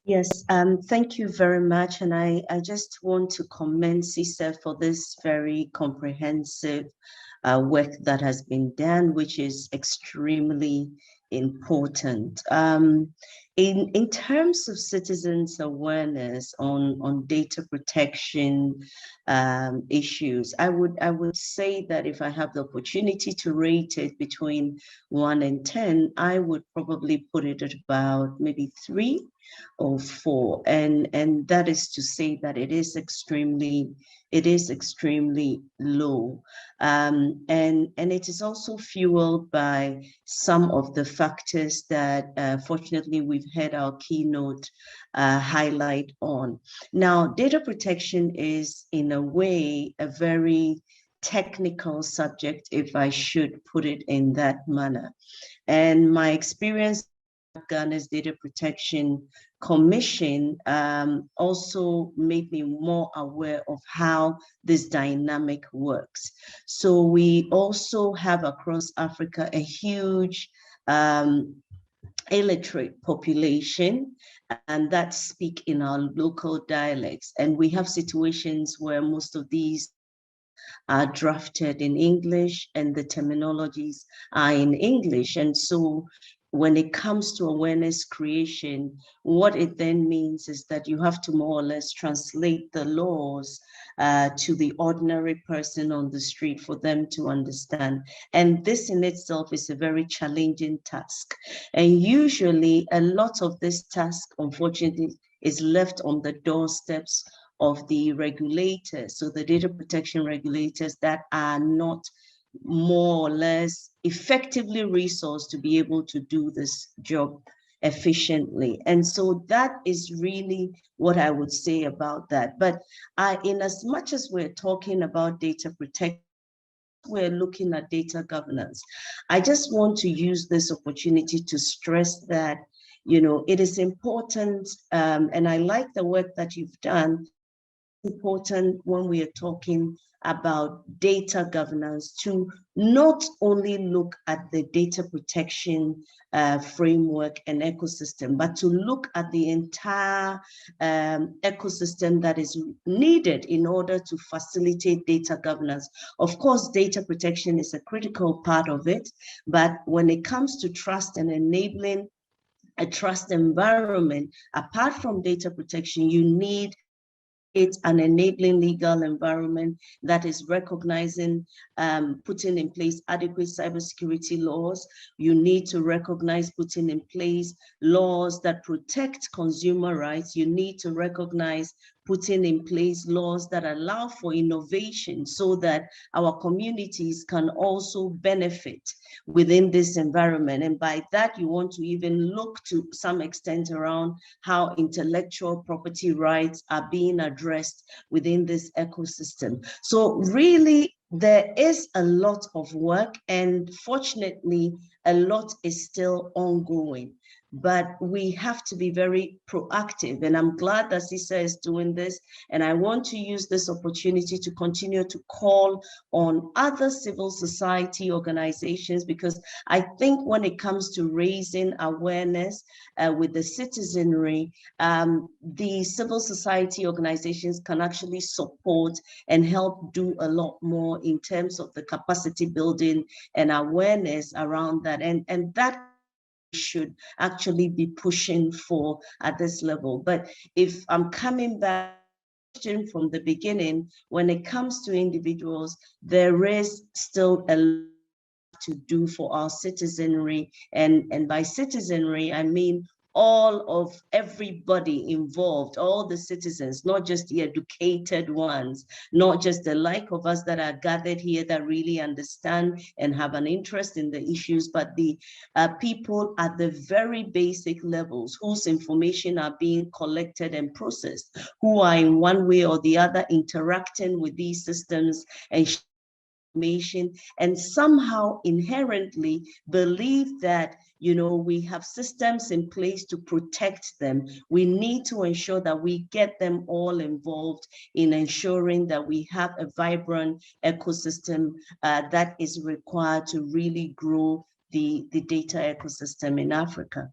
Yes, thank you very much. And I just want to commend CSEA for this very comprehensive work that has been done, which is extremely important. In terms of citizens' awareness on data protection issues, I would say that if I have the opportunity to rate it between 1 and 10, I would probably put it at about maybe 3 or 4, and that is to say that it is extremely low, and it is also fueled by some of the factors that fortunately we've had our keynote highlight on. Now, data protection is in a way a very technical subject, if I should put it in that manner, and my experience Ghana's Data Protection Commission also made me more aware of how this dynamic works. So we also have across Africa a huge illiterate population, and that speak in our local dialects. And we have situations where most of these are drafted in English and the terminologies are in English. And so when it comes to awareness creation, what it then means is that you have to more or less translate the laws to the ordinary person on the street for them to understand. And this in itself is a very challenging task. And usually a lot of this task, unfortunately, is left on the doorsteps of the regulators, so the data protection regulators that are not more or less effectively resourced to be able to do this job efficiently. And so that is really what I would say about that. But in as much as we're talking about data protection, we're looking at data governance, I just want to use this opportunity to stress that, it is important, and I like the work that you've done, important when we are talking about data governance to not only look at the data protection framework and ecosystem, but to look at the entire ecosystem that is needed in order to facilitate data governance. Of course, data protection is a critical part of it, but when it comes to trust and enabling a trust environment, apart from data protection, you need an enabling legal environment that is recognizing, putting in place adequate cybersecurity laws. You need to recognize putting in place laws that protect consumer rights. You need to recognize putting in place laws that allow for innovation so that our communities can also benefit within this environment. And by that, you want to even look to some extent around how intellectual property rights are being addressed within this ecosystem. So really, there is a lot of work, and fortunately, a lot is still ongoing. But we have to be very proactive, and I'm glad that CSEA is doing this, and I want to use this opportunity to continue to call on other civil society organizations, because I think when it comes to raising awareness with the citizenry, the civil society organizations can actually support and help do a lot more in terms of the capacity building and awareness around that, and that should actually be pushing for at this level. But if I'm coming back from the beginning, when it comes to individuals, there is still a lot to do for our citizenry, and by citizenry I mean all of everybody involved, all the citizens, not just the educated ones, not just the like of us that are gathered here that really understand and have an interest in the issues, but the people at the very basic levels whose information are being collected and processed, who are in one way or the other interacting with these systems and information, and somehow inherently believe that we have systems in place to protect them. We need to ensure that we get them all involved in ensuring that we have a vibrant ecosystem that is required to really grow the data ecosystem in Africa.